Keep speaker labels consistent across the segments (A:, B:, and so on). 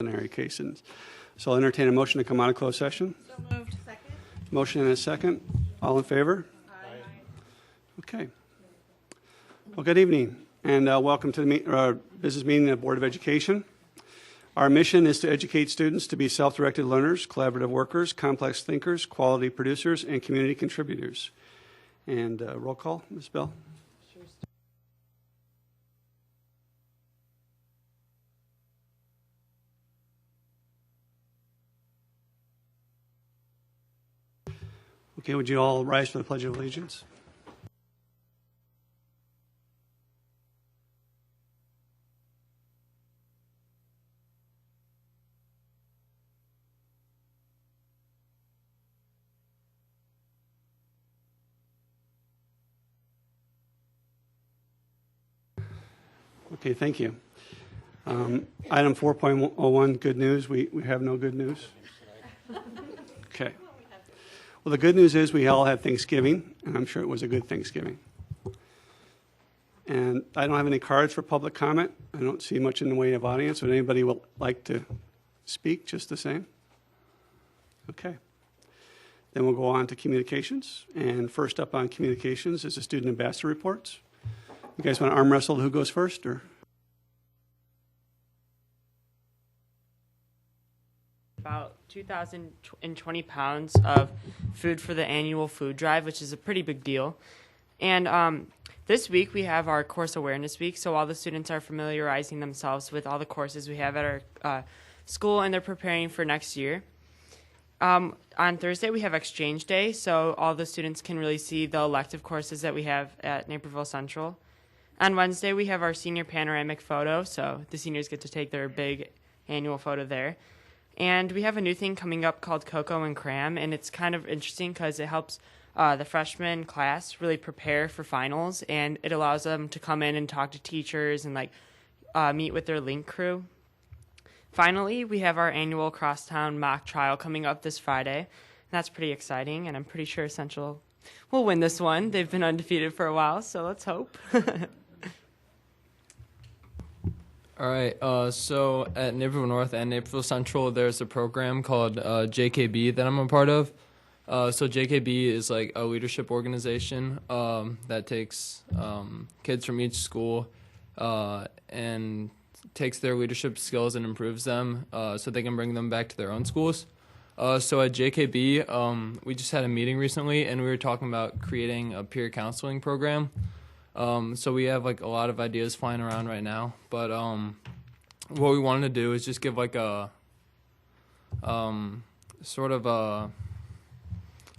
A: disciplinary cases. So I'll entertain a motion to come out of closed session.
B: So moved. Second.
A: Motion and a second. All in favor?
B: Aye.
A: Okay. Well, good evening, and welcome to the business meeting of the Board of Education. Our mission is to educate students to be self-directed learners, collaborative workers, complex thinkers, quality producers, and community contributors. And roll call, Ms. Bell. Okay, would you all rise for the Pledge of Allegiance? Okay, thank you. Item 4.01, good news. We have no good news. Okay. Well, the good news is we all had Thanksgiving, and I'm sure it was a good Thanksgiving. And I don't have any cards for public comment. I don't see much in the way of audience. Would anybody like to speak just the same? Okay. Then we'll go on to communications. And first up on communications is the student ambassador reports. You guys want to arm wrestle who goes first? Or?
C: About 2,020 pounds of food for the annual food drive, which is a pretty big deal. And this week we have our course awareness week, so all the students are familiarizing themselves with all the courses we have at our school, and they're preparing for next year. On Thursday we have exchange day, so all the students can really see the elective courses that we have at Naperville Central. On Wednesday we have our senior panoramic photo, so the seniors get to take their big annual photo there. And we have a new thing coming up called Cocoa and Cram, and it's kind of interesting because it helps the freshman class really prepare for finals, and it allows them to come in and talk to teachers and meet with their link crew. Finally, we have our annual crosstown mock trial coming up this Friday, and that's pretty exciting, and I'm pretty sure Central will win this one. They've been undefeated for a while, so let's hope.
D: All right, so at Naperville North and Naperville Central, there's a program called JKB that I'm a part of. So JKB is like a leadership organization that takes kids from each school and takes their leadership skills and improves them so they can bring them back to their own schools. So at JKB, we just had a meeting recently, and we were talking about creating a peer counseling program. So we have like a lot of ideas flying around right now, but what we wanted to do is just give like a sort of a,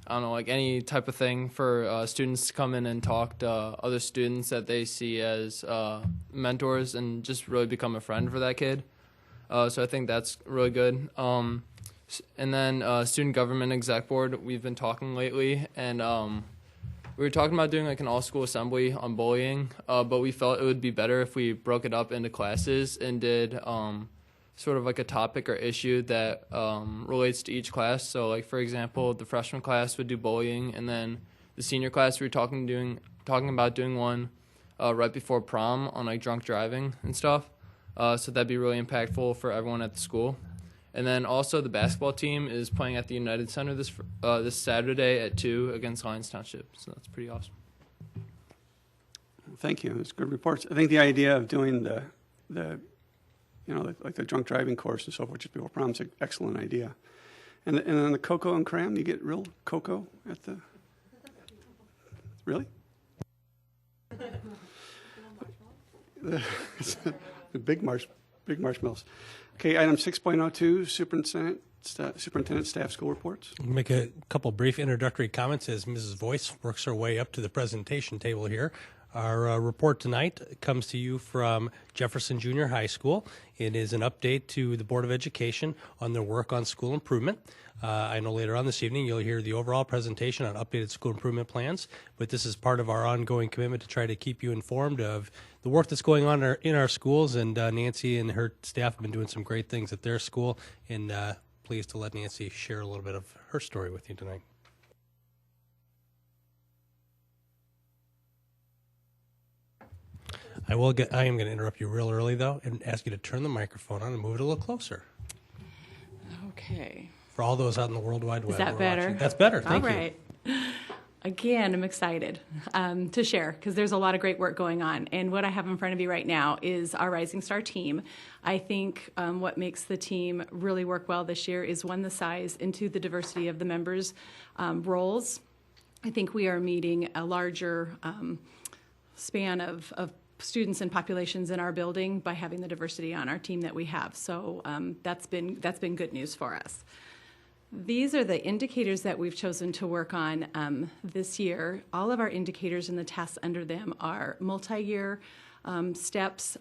D: I don't know, like any type of thing for students to come in and talk to other students that they see as mentors and just really become a friend for that kid. So I think that's really good. And then student government exec board, we've been talking lately, and we were talking about doing like an all-school assembly on bullying, but we felt it would be better if we broke it up into classes and did sort of like a topic or issue that relates to each class. So like, for example, the freshman class would do bullying, and then the senior class we were talking about doing one right before prom on like drunk driving and stuff. So that'd be really impactful for everyone at the school. And then also the basketball team is playing at the United Center this Saturday at 2 against Lyons Township. So that's pretty awesome.
A: Thank you. It's good reports. I think the idea of doing the like the drunk driving course and so forth just before prom is an excellent idea. And then the cocoa and cram, you get real cocoa at the... Really? the big marshmallows. Okay, item 6.02, Superintendent Staff School Reports.
E: I'll make a couple brief introductory comments as Mrs. Voice works her way up to the presentation table here. Our report tonight comes to you from Jefferson Junior High School. It is an update to the Board of Education on their work on school improvement. I know later on this evening you'll hear the overall presentation on updated school improvement plans, but this is part of our ongoing commitment to try to keep you informed of the work that's going on in our schools, and Nancy and her staff have been doing some great things at their school, and pleased to let Nancy share a little bit of her story with you tonight. I am going to interrupt you real early, though, and ask you to turn the microphone on and move it a little closer.
B: Okay.
E: For all those out in the World Wide Web.
B: Is that
E: who are
B: better?
E: watching. That's better. Thank
B: All
E: you.
B: right. Again, I'm excited to share because there's a lot of great work going on. And what I have in front of you right now is our Rising Star team. I think what makes the team really work well this year is, one, the size, and two, the diversity of the members' roles. I think we are meeting a larger span of students and populations in our building by having the diversity on our team that we have. So that's been good news for us. These are the indicators that we've chosen to work on this year. All of our indicators and the tasks under them are multi-year steps,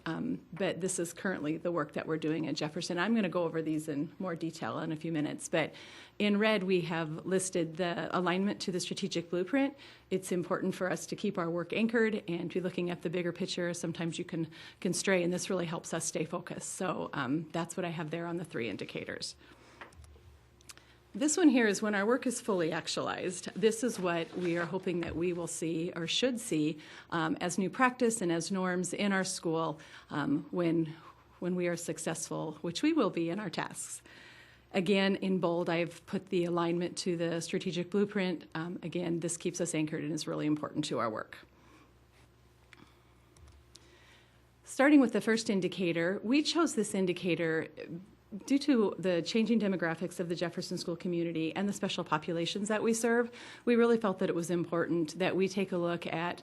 B: but this is currently the work that we're doing at Jefferson. I'm going to go over these in more detail in a few minutes, but in red we have listed the alignment to the strategic blueprint. It's important for us to keep our work anchored and be looking at the bigger picture. Sometimes you can stray, and this really helps us stay focused. So that's what I have there on the 3 indicators. This one here is when our work is fully actualized. This is what we are hoping that we will see, or should see, as new practice and as norms in our school when we are successful, which we will be in our tasks. Again, in bold, I've put the alignment to the strategic blueprint. Again, this keeps us anchored and is really important to our work. Starting with the first indicator, we chose this indicator due to the changing demographics of the Jefferson School community and the special populations that we serve. We really felt that it was important that we take a look at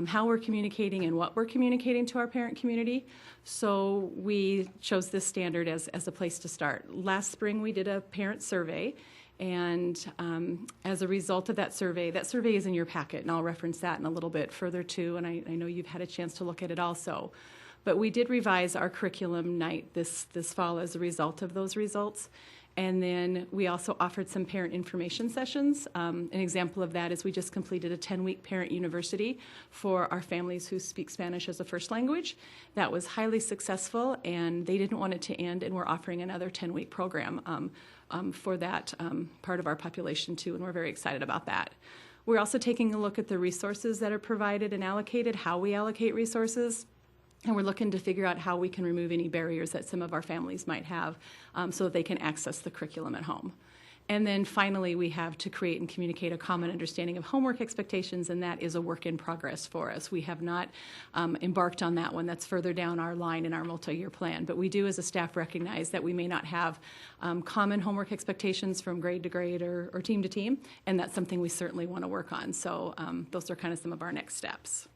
B: how we're communicating and what we're communicating to our parent community. So we chose this standard as a place to start. Last spring we did a parent survey, and as a result of that survey is in your packet, and I'll reference that in a little bit further too, and I know you've had a chance to look at it also. But we did revise our curriculum night this fall as a result of those results. And then we also offered some parent information sessions. An example of that is we just completed a 10-week parent university for our families who speak Spanish as a first language. That was highly successful, and they didn't want it to end, and we're offering another 10-week program for that part of our population too, and we're very excited about that. We're also taking a look at the resources that are provided and allocated, how we allocate resources. And we're looking to figure out how we can remove any barriers that some of our families might have so that they can access the curriculum at home. And then finally, we have to create and communicate a common understanding of homework expectations, and that is a work in progress for us. We have not embarked on that one. That's further down our line in our multi-year plan. But we do as a staff recognize that we may not have common homework expectations from grade to grade or team to team, and that's something we certainly want to work on. So those are kind of some of our next steps.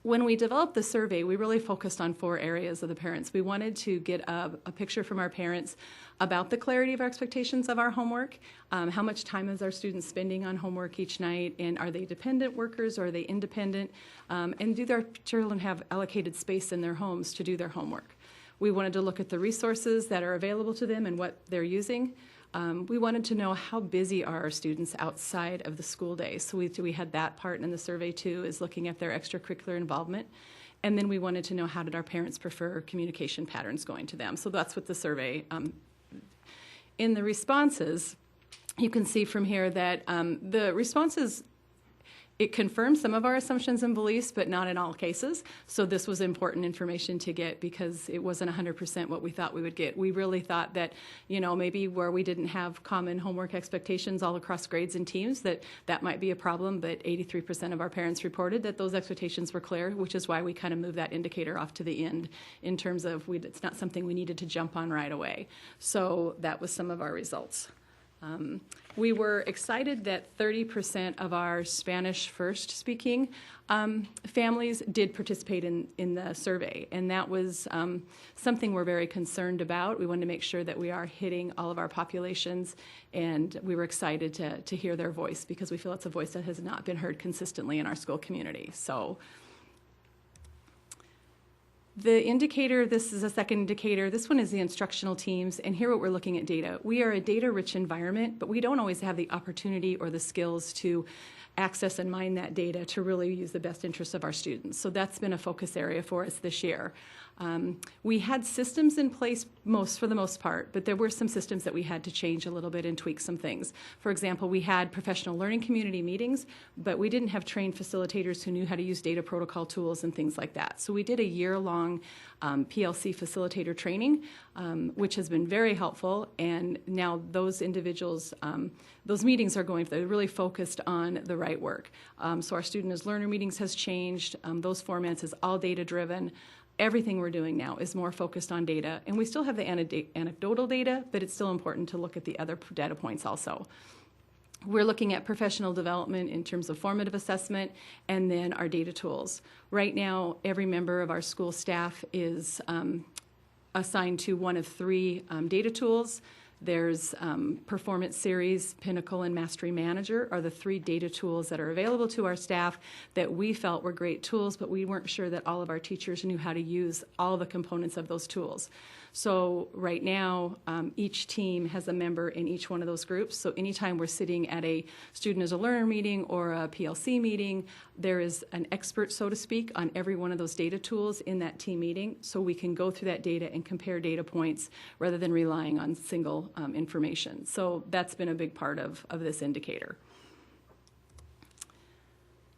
B: When we developed the survey, we really focused on 4 areas of the parents. We wanted to get a picture from our parents about the clarity of our expectations of our homework, how much time is our students spending on homework each night, and are they dependent workers or are they independent, and do their children have allocated space in their homes to do their homework. We wanted to look at the resources that are available to them and what they're using. We wanted to know how busy are our students outside of the school day. So we had that part in the survey too, is looking at their extracurricular involvement. And then we wanted to know how did our parents prefer communication patterns going to them. So that's what the survey. In the responses, you can see from here that the responses, it confirms some of our assumptions and beliefs, but not in all cases. So this was important information to get because it wasn't 100% what we thought we would get. We really thought that, maybe where we didn't have common homework expectations all across grades and teams, that might be a problem, but 83% of our parents reported that those expectations were clear, which is why we kind of moved that indicator off to the end in terms of it's not something we needed to jump on right away. So that was some of our results. We were excited that 30% of our Spanish first speaking families did participate in the survey, and that was something we're very concerned about. We wanted to make sure that we are hitting all of our populations, and we were excited to hear their voice because we feel it's a voice that has not been heard consistently in our school community. So the indicator, this is a second indicator. This one is the instructional teams, and here what we're looking at data. We are a data-rich environment, but we don't always have the opportunity or the skills to access and mine that data to really use the best interests of our students. So that's been a focus area for us this year. We had systems in place for the most part, but there were some systems that we had to change a little bit and tweak some things. For example, we had professional learning community meetings, but we didn't have trained facilitators who knew how to use data protocol tools and things like that. So we did a year-long PLC facilitator training, which has been very helpful, and now those individuals, those meetings are they're really focused on the right work. So our student as learner meetings has changed. Those formats is all data-driven. Everything we're doing now is more focused on data, and we still have the anecdotal data, but it's still important to look at the other data points also. We're looking at professional development in terms of formative assessment and then our data tools. Right now, every member of our school staff is assigned to one of 3 data tools. There's Performance Series, Pinnacle, and Mastery Manager are the 3 data tools that are available to our staff that we felt were great tools, but we weren't sure that all of our teachers knew how to use all the components of those tools. So right now, each team has a member in each one of those groups. So anytime we're sitting at a student as a learner meeting or a PLC meeting, there is an expert, so to speak, on every one of those data tools in that team meeting, so we can go through that data and compare data points rather than relying on single information. So that's been a big part of this indicator.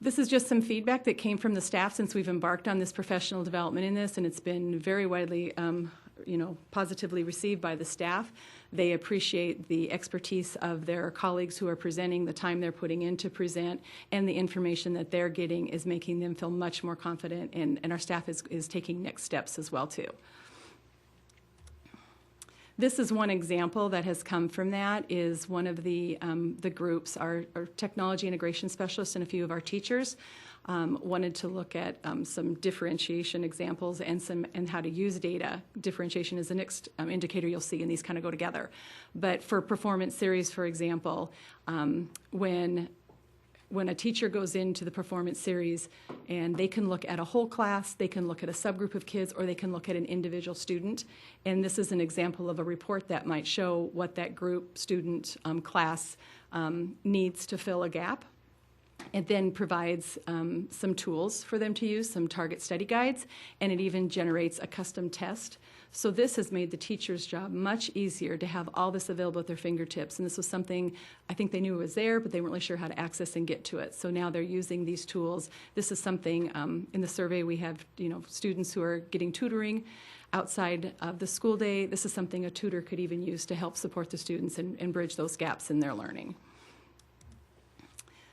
B: This is just some feedback that came from the staff since we've embarked on this professional development in this, and it's been very widely positively received by the staff. They appreciate the expertise of their colleagues who are presenting, the time they're putting in to present, and the information that they're getting is making them feel much more confident, and our staff is taking next steps as well too. This is one example that has come from that, is one of the groups, our technology integration specialists and a few of our teachers wanted to look at some differentiation examples and how to use data. Differentiation is the next indicator you'll see, and these kind of go together. But for performance series, for example, when a teacher goes into the performance series and they can look at a whole class, they can look at a subgroup of kids, or they can look at an individual student. And this is an example of a report that might show what that group, student, class needs to fill a gap. It then provides some tools for them to use, some target study guides, and it even generates a custom test. So this has made the teacher's job much easier to have all this available at their fingertips. And this was something I think they knew it was there, but they weren't really sure how to access and get to it. So now they're using these tools. This is something in the survey we have, students who are getting tutoring outside of the school day. This is something a tutor could even use to help support the students and bridge those gaps in their learning.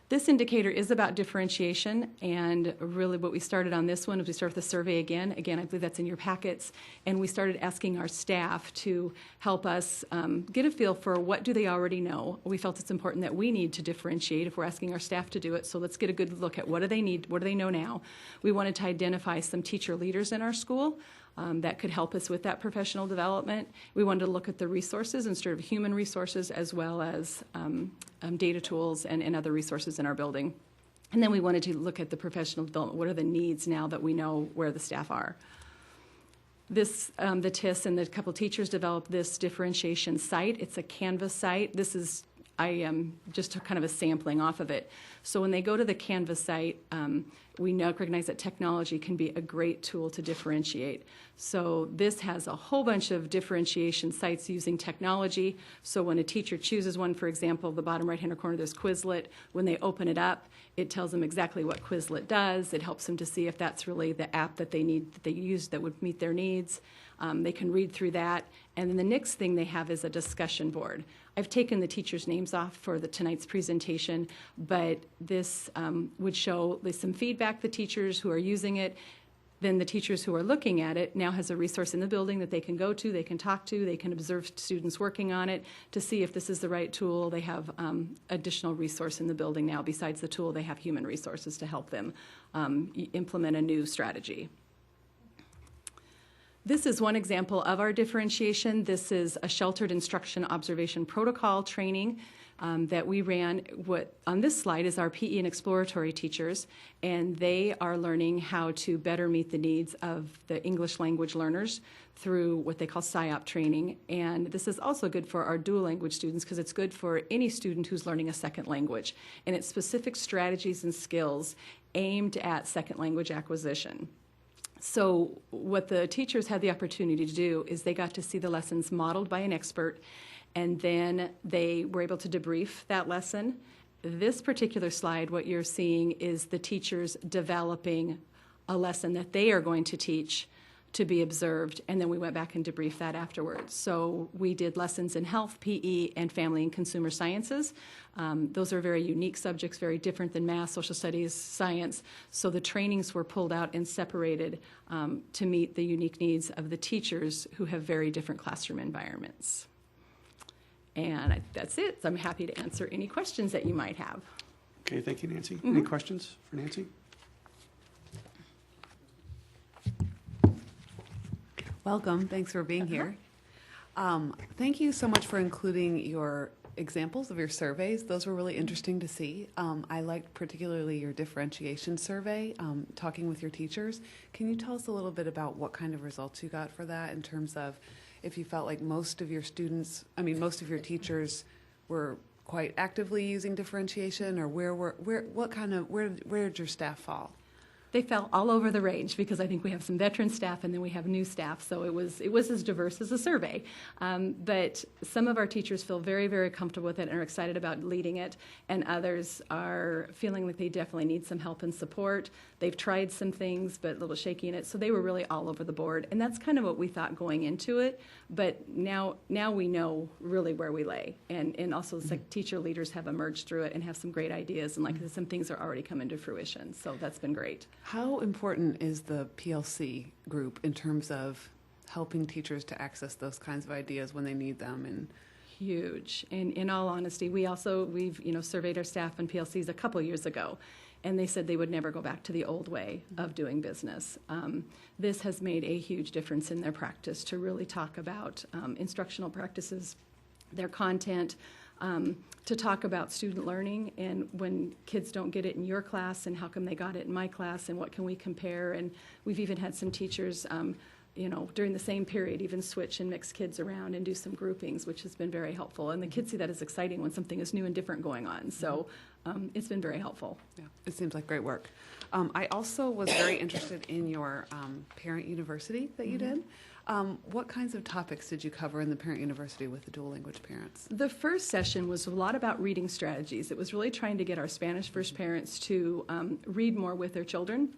B: This indicator is about differentiation, and really what we started on this one is we started with the survey again. Again, I believe that's in your packets, and we started asking our staff to help us get a feel for what do they already know. We felt it's important that we need to differentiate if we're asking our staff to do it, so let's get a good look at what do they need, what do they know now. We wanted to identify some teacher leaders in our school that could help us with that professional development. We wanted to look at the resources instead of human resources, as well as data tools and other resources in our building. And then we wanted to look at the professional development. What are the needs now that we know where the staff are? This, the TIS and the couple teachers developed this differentiation site. It's a Canvas site. This is just kind of a sampling off of it. So when they go to the Canvas site, we recognize that technology can be a great tool to differentiate. So this has a whole bunch of differentiation sites using technology. So when a teacher chooses one, for example, the bottom right-hand corner, there's Quizlet. When they open it up, it tells them exactly what Quizlet does. It helps them to see if that's really the app that they need, that they use that would meet their needs. They can read through that. And then the next thing they have is a discussion board. I've taken the teachers' names off for tonight's presentation, but this would show some feedback to teachers who are using it. Then the teachers who are looking at it now has a resource in the building that they can go to, they can talk to, they can observe students working on it to see if this is the right tool. They have additional resource in the building now. Besides the tool, they have human resources to help them implement a new strategy. This is one example of our differentiation. This is a sheltered instruction observation protocol training that we ran. What on this slide is our PE and exploratory teachers, and they are learning how to better meet the needs of the English language learners through what they call SIOP training. And this is also good for our dual language students because it's good for any student who's learning a second language. And it's specific strategies and skills aimed at second language acquisition. So what the teachers had the opportunity to do is they got to see the lessons modeled by an expert, and then they were able to debrief that lesson. This particular slide, what you're seeing is the teachers developing a lesson that they are going to teach to be observed, and then we went back and debriefed that afterwards. So we did lessons in health, PE, and family and consumer sciences. Those are very unique subjects, very different than math, social studies, science. So the trainings were pulled out and separated to meet the unique needs of the teachers who have very different classroom environments. And that's it. So I'm happy to answer any questions that you might have.
A: Okay, thank you, Nancy. Any questions for Nancy?
F: Welcome. Thanks for being here. Thank you so much for including your examples of your surveys. Those were really interesting to see. I liked particularly your differentiation survey, talking with your teachers. Can you tell us a little bit about what kind of results you got for that in terms of if you felt like most of your teachers were quite actively using differentiation, or where did your staff fall?
B: They fell all over the range because I think we have some veteran staff and then we have new staff, so it was as diverse as a survey. But some of our teachers feel very, very comfortable with it and are excited about leading it, and others are feeling like they definitely need some help and support. They've tried some things, but a little shaky in it, so they were really all over the board. And that's kind of what we thought going into it, but now we know really where we lay. And also it's like teacher leaders have emerged through it and have some great ideas, and like some things are already coming to fruition, so that's been great.
F: How important is the PLC group in terms of helping teachers to access those kinds of ideas when they need them? And
B: huge. And in all honesty, we've surveyed our staff in PLCs a couple years ago, and they said they would never go back to the old way of doing business. This has made a huge difference in their practice to really talk about instructional practices, their content, to talk about student learning and when kids don't get it in your class and how come they got it in my class and what can we compare. And we've even had some teachers during the same period even switch and mix kids around and do some groupings, which has been very helpful. And the kids see that as exciting when something is new and different going on. So it's been very helpful.
F: yeah, it seems like great work. I also was very interested in your parent university that you did. What kinds of topics did you cover in the parent university with the dual language parents?
B: The first session was a lot about reading strategies. It was really trying to get our Spanish first parents to read more with their children.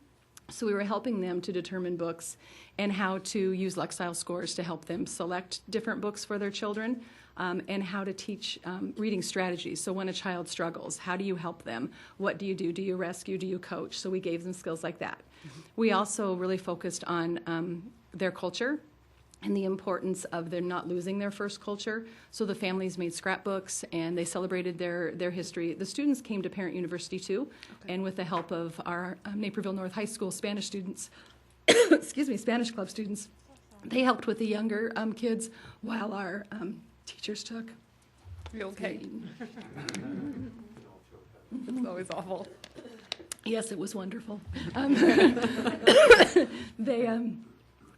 B: So we were helping them to determine books and how to use Lexile scores to help them select different books for their children, and how to teach reading strategies. So when a child struggles, how do you help them? What do you do? Do you rescue? Do you coach? So we gave them skills like that. We also really focused on their culture and the importance of them not losing their first culture. So the families made scrapbooks and they celebrated their history. The students came to Parent University too, and with the help of our Naperville North High School Spanish students, Spanish Club students, they helped with the younger kids while our teachers took.
F: Are you okay? It's always awful.
B: Yes, it was wonderful.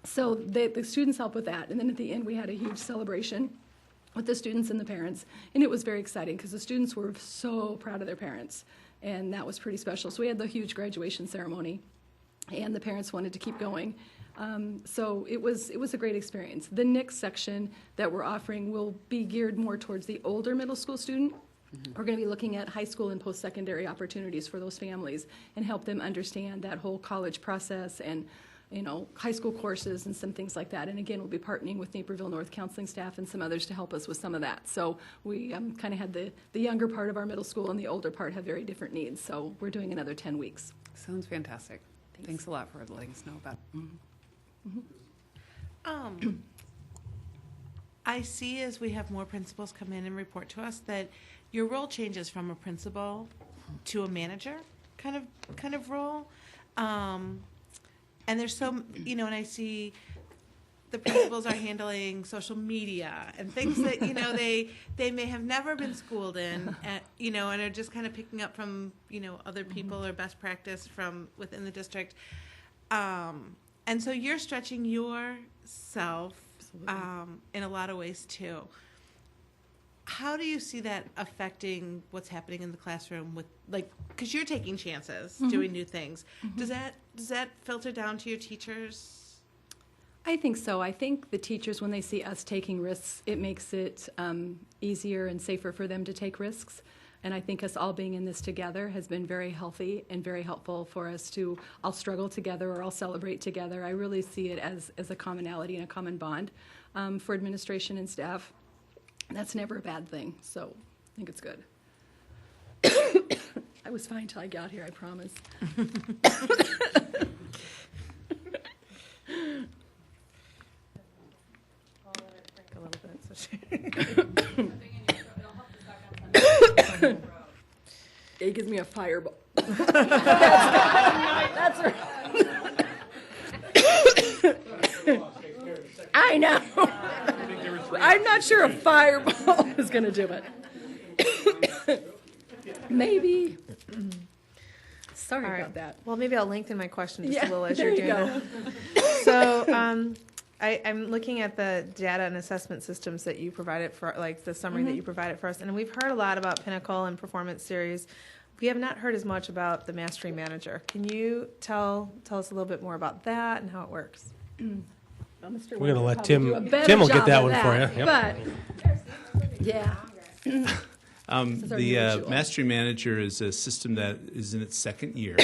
B: So the students helped with that, and then at the end we had a huge celebration with the students and the parents, and it was very exciting because the students were so proud of their parents, and that was pretty special. So we had the huge graduation ceremony, and the parents wanted to keep going. So it was a great experience. The next section that we're offering will be geared more towards the older middle school student. We're going to be looking at high school and post-secondary opportunities for those families and help them understand that whole college process and high school courses and some things like that. And again, we'll be partnering with Naperville North counseling staff and some others to help us with some of that. So we kind of had the younger part of our middle school and the older part have very different needs. So we're doing another 10 weeks.
F: Sounds fantastic. Thanks a lot for letting us know about it.
G: I see as we have more principals come in and report to us that your role changes from a principal to a manager kind of role. And there's and I see the principals are handling social media and things that, they may have never been schooled in, and are just kind of picking up from, other people or best practice from within the district. And so you're stretching yourself in a lot of ways too. how do you see that affecting what's happening in the classroom with, like, because you're taking chances, doing new things. Does that filter down to your teachers?
B: I think so. I think the teachers, when they see us taking risks, it makes it easier and safer for them to take risks. And I think us all being in this together has been very healthy and very helpful for us to all struggle together or all celebrate together. I really see it as a commonality and a common bond for administration and staff. That's never a bad thing, so I think it's good. I was fine till I got here, I promise.
H: A little bit. So
B: It gives me a fireball. That's right. I know. I'm not sure a fireball is going to do it. Maybe. Sorry
H: all right.
B: about that.
H: Well, maybe I'll lengthen my question just a little as
B: there
H: you're
B: you
H: doing
B: go.
H: that. So I'm looking at the data and assessment systems that you provided for, like the summary that you provided for us, and we've heard a lot about Pinnacle and Performance Series. We have not heard as much about the Mastery Manager. Can you tell us a little bit more about that and how it works?
B: Mr.
E: We're going to
B: Weber
E: let
B: probably
E: Tim.
B: do a better
E: Tim will
B: job
E: get that
B: of
E: one for you. Yep.
B: But yeah. is our new
I: The
B: ritual.
I: Mastery Manager is a system that is in its second year.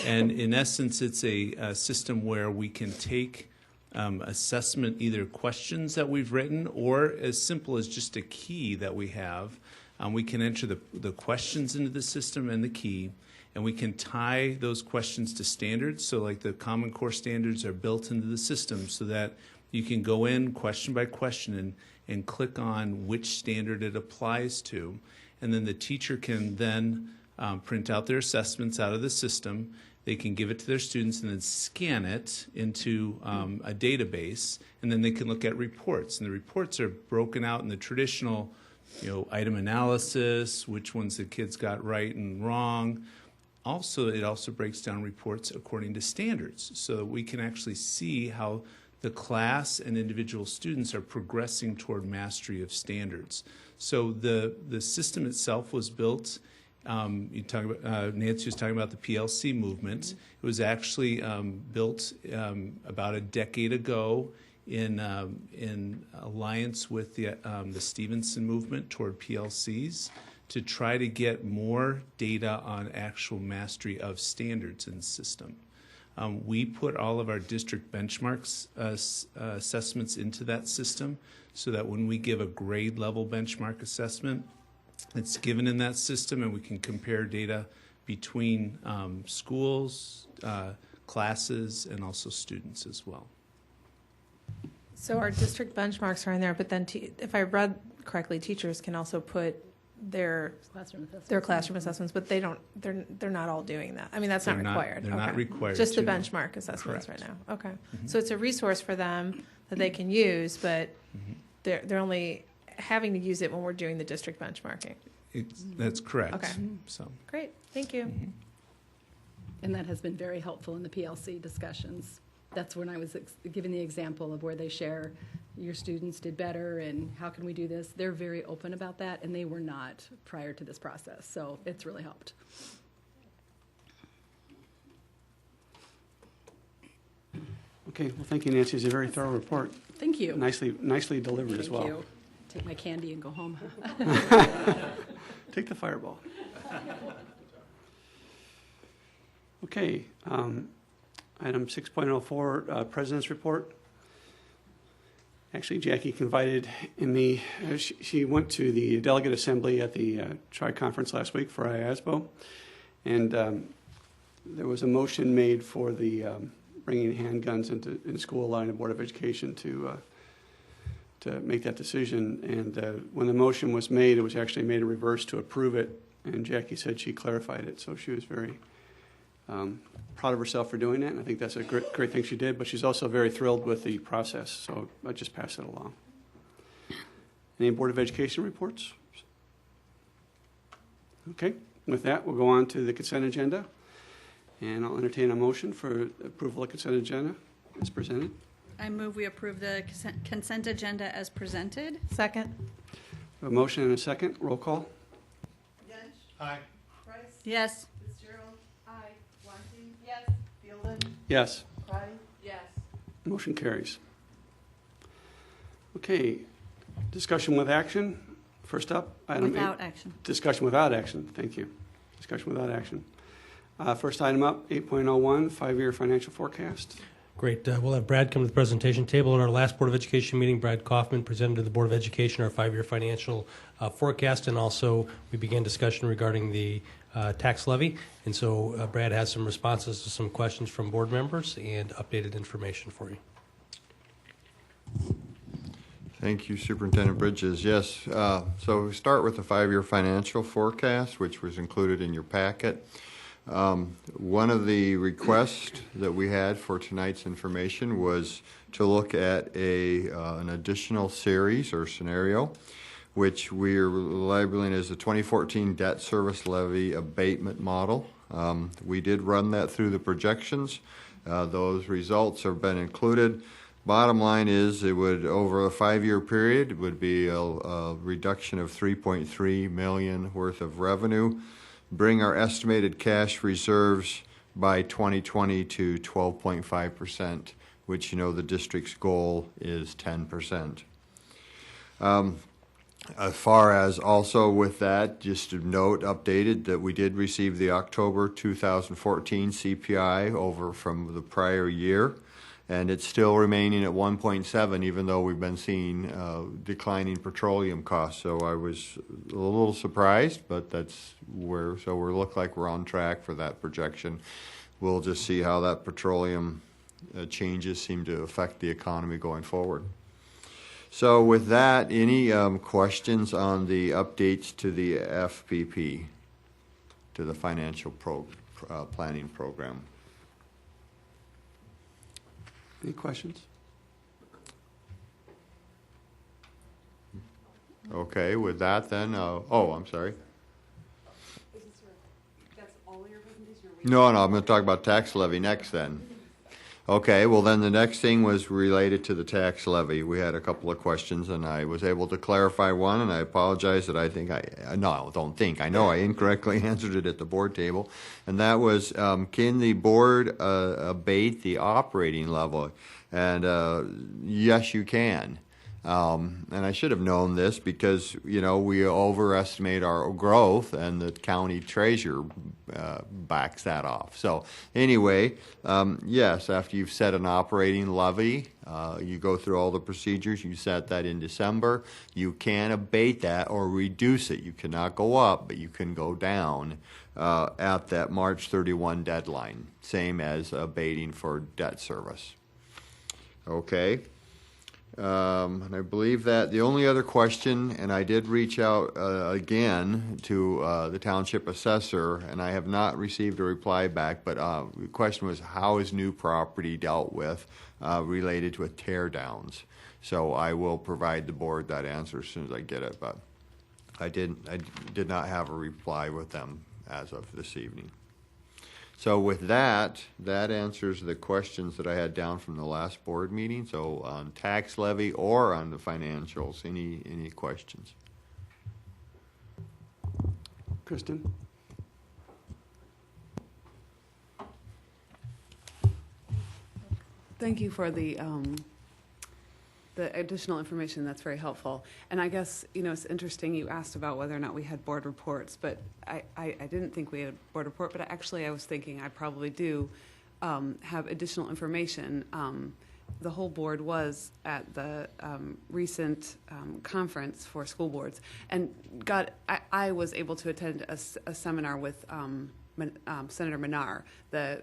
I: And in essence, it's a system where we can take assessment, either questions that we've written or as simple as just a key that we have. We can enter the questions into the system and the key, and we can tie those questions to standards. So like the Common Core standards are built into the system so that you can go in question by question and click on which standard it applies to. And then the teacher can then print out their assessments out of the system. They can give it to their students and then scan it into a database, and then they can look at reports. And the reports are broken out in the traditional, item analysis, which ones the kids got right and wrong. Also, it also breaks down reports according to standards, so that we can actually see how the class and individual students are progressing toward mastery of standards. So the system itself was built. You talk about Nancy was talking about the PLC movement. It was actually built about a decade ago in alliance with the Stevenson movement toward PLCs to try to get more data on actual mastery of standards in the system. We put all of our district benchmarks assessments into that system so that when we give a grade level benchmark assessment, it's given in that system, and we can compare data between schools, classes, and also students as well.
H: So our district benchmarks are in there, but then if I read correctly, teachers can also put their classroom assessments, but they're not all doing that. I mean, that's not required.
I: They're not required.
H: Just the
I: to.
H: benchmark assessments
I: Correct.
H: right now. Okay. So it's a resource for them that they can use, but they're only having to use it when we're doing the district benchmarking.
I: That's correct.
H: Okay.
I: So
H: Great. Thank you.
B: And that has been very helpful in the PLC discussions. That's when I was giving the example of where they share your students did better and how can we do this. They're very open about that, and they were not prior to this process. So it's really helped.
A: Okay, well, thank you, Nancy. It's a very thorough report.
B: Thank you.
A: Nicely delivered as well.
B: Thank you. Take my candy and go home.
A: Take the fireball. Okay, item 6.04, President's Report. Actually, Jackie confided in me. She went to the delegate assembly at the Tri-Conference last week for IASBO, and there was a motion made for the bringing handguns in school, allowing the Board of Education to make that decision. And when the motion was made, it was actually made in reverse to approve it, and Jackie said she clarified it, so she was very proud of herself for doing that, and I think that's a great thing she did, but she's also very thrilled with the process, so I just pass it along. Any Board of Education reports? Okay, with that, we'll go on to the consent agenda, and I'll entertain a motion for approval of consent agenda as presented.
J: I move we approve the consent agenda as presented.
H: Second.
A: A motion and a second. Roll call.
J: Aye.
G: Yes.
A: Yes.
G: Yes.
A: Motion carries. Okay, discussion with action. First up, item
K: Without
A: 8.
K: action.
A: Discussion without action. Thank you. Discussion without action. First item up, 8.01, 5-year financial forecast.
E: Great. We'll have Brad come to the presentation table. In our last Board of Education meeting, Brad Kaufman presented to the Board of Education our 5-year financial forecast, and also we began discussion regarding the tax levy. And so Brad has some responses to some questions from board members and updated information for you.
L: Thank you, Superintendent Bridges. Yes, so we start with the 5-year financial forecast, which was included in your packet. One of the requests that we had for tonight's information was to look at an additional series or scenario, which we're labeling as the 2014 debt service levy abatement model. We did run that through the projections. Those results have been included. Bottom line is it would, over a 5-year period, it would be a reduction of $3.3 million worth of revenue, bring our estimated cash reserves by 2020 to 12.5%, which, you know, the district's goal is 10%. As far as also with that, just to note, updated, that we did receive the October 2014 CPI over from the prior year, and it's still remaining at 1.7, even though we've been seeing declining petroleum costs. So I was a little surprised, but that's where, so we look like we're on track for that projection. We'll just see how that petroleum changes seem to affect the economy going forward. So with that, any questions on the updates to the FPP, to the financial planning program?
A: Any questions?
L: Okay, with that then, I'm sorry.
F: That's all your presentation?
L: No, I'm going to talk about tax levy next then. Okay, well then the next thing was related to the tax levy. We had a couple of questions and I was able to clarify one, and I apologize that I know I incorrectly answered it at the board table. And that was, can the board abate the operating level? And yes, you can. And I should have known this because, you know, we overestimate our growth and the county treasurer backs that off. So anyway, yes, after you've set an operating levy, you go through all the procedures, you set that in December, you can abate that or reduce it. You cannot go up, but you can go down at that March 31 deadline, same as abating for debt service. Okay. And I believe that the only other question, and I did reach out again to the township assessor, and I have not received a reply back, but the question was, how is new property dealt with related to tear downs? So I will provide the board that answer as soon as I get it, but I did not have a reply with them as of this evening. So with that answers the questions that I had down from the last board meeting. So on tax levy or on the financials, any questions?
A: Kristen?
F: Thank you for the additional information. That's very helpful. And I guess, you know, it's interesting you asked about whether or not we had board reports, but I didn't think we had a board report, but actually I was thinking I probably do have additional information. The whole board was at the recent conference for school boards, and I was able to attend a seminar with Senator Menard, the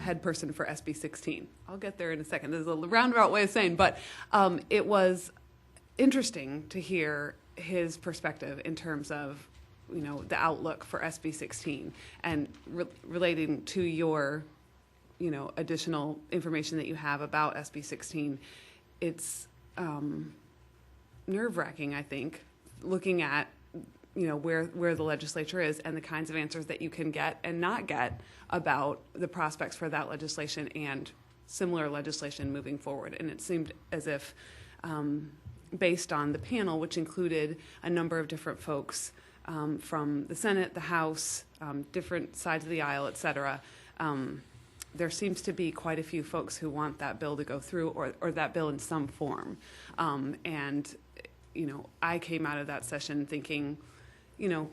F: head person for SB 16. I'll get there in a second. This is a roundabout way of saying, but it was interesting to hear his perspective in terms of, you know, the outlook for SB 16 and relating to your, you know, additional information that you have about SB 16. It's nerve-wracking, I think, looking at, you know, where the legislature is and the kinds of answers that you can get and not get about the prospects for that legislation and similar legislation moving forward. And it seemed as if based on the panel, which included a number of different folks from the Senate, the House, different sides of the aisle, et cetera. There seems to be quite a few folks who want that bill to go through, or that bill in some form. And, you know, I came out of that session thinking, you know,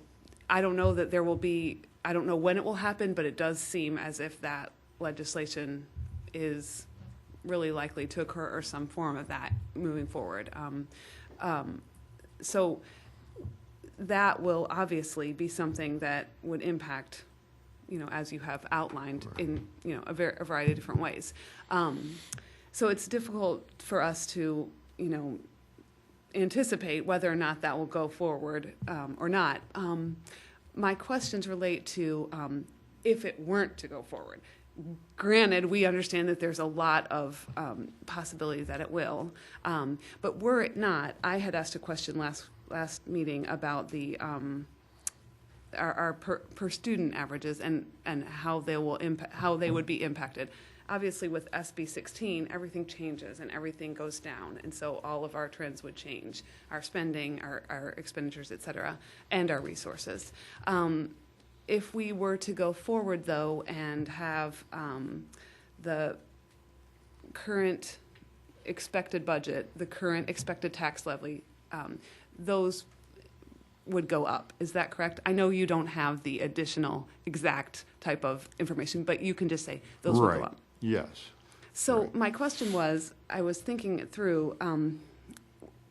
F: I don't know that there will be, I don't know when it will happen, but it does seem as if that legislation is really likely to occur, or some form of that moving forward. So that will obviously be something that would impact, you know, as you have outlined in, you know, a variety of different ways. So it's difficult for us to, you know, anticipate whether or not that will go forward or not. My questions relate to if it weren't to go forward. Granted, we understand that there's a lot of possibility that it will, but were it not, I had asked a question last meeting about the our per student averages and how they will how they would be impacted. Obviously, with SB 16, everything changes and everything goes down, and so all of our trends would change: our spending, our expenditures, et cetera, and our resources. If we were to go forward, though, and have the current expected budget, the current expected tax levy, those would go up. Is that correct? I know you don't have the additional exact type of information, but you can just say those would go up.
L: Yes.
F: So my question was, I was thinking it through,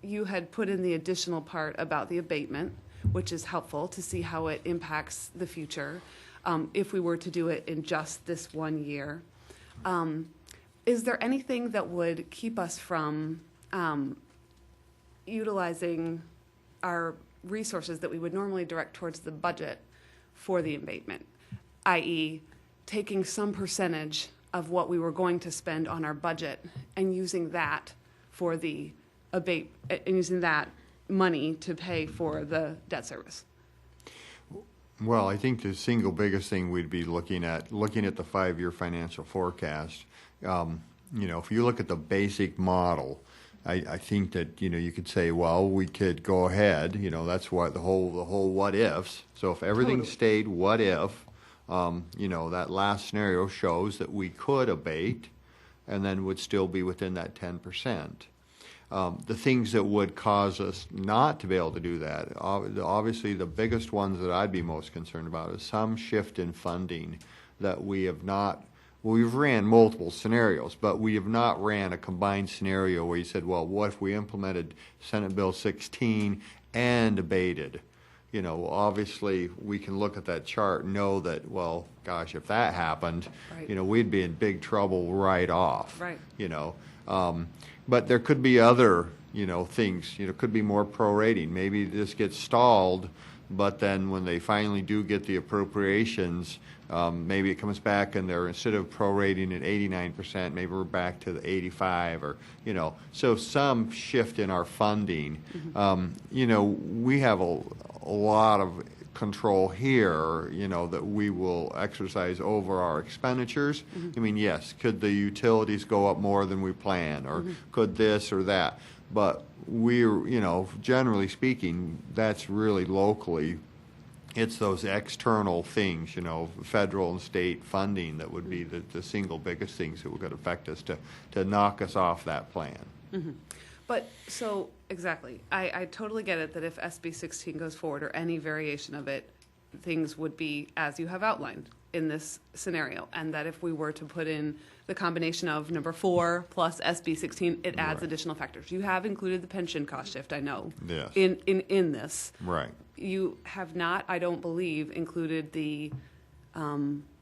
F: you had put in the additional part about the abatement, which is helpful to see how it impacts the future if we were to do it in just this 1 year. Is there anything that would keep us from utilizing our resources that we would normally direct towards the budget for the abatement, i.e. taking some percentage of what we were going to spend on our budget and using that for the and using that money to pay for the debt service?
L: Well, I think the single biggest thing we'd be looking at the 5-year financial forecast. You know, if you look at the basic model, I think that, you know, you could say, well, we could go ahead. You know, that's what the whole what ifs. So if everything stayed what if, you know, that last scenario shows that we could abate, and then would still be within that 10%. The things that would cause us not to be able to do that, obviously the biggest ones that I'd be most concerned about is some shift in funding that we have not. Well, we've ran multiple scenarios, but we have not ran a combined scenario where you said, well, what if we implemented Senate Bill 16 and abated? You know, obviously we can look at that chart and know that, well, gosh, if that happened, you know, we'd be in big trouble right off.
F: Right.
L: You know, but there could be other, you know, things. You know, could be more prorating. Maybe this gets stalled, but then when they finally do get the appropriations, maybe it comes back and they're, instead of prorating at 89%, maybe we're back to the 85, or, you know, so some shift in our funding. You know, we have a lot of control here, you know, that we will exercise over our expenditures. I mean, yes, could the utilities go up more than we plan, or could this or that? But we're, you know, generally speaking, that's really locally. It's those external things, you know, federal and state funding that would be the single biggest things that would affect us to knock us off that plan.
F: But so exactly, I totally get it that if SB 16 goes forward, or any variation of it, things would be as you have outlined in this scenario, and that if we were to put in the combination of number 4 plus SB 16, it adds additional factors. You have included the pension cost shift, I know,
L: yes,
F: in this.
L: Right.
F: You have not, I don't believe, included the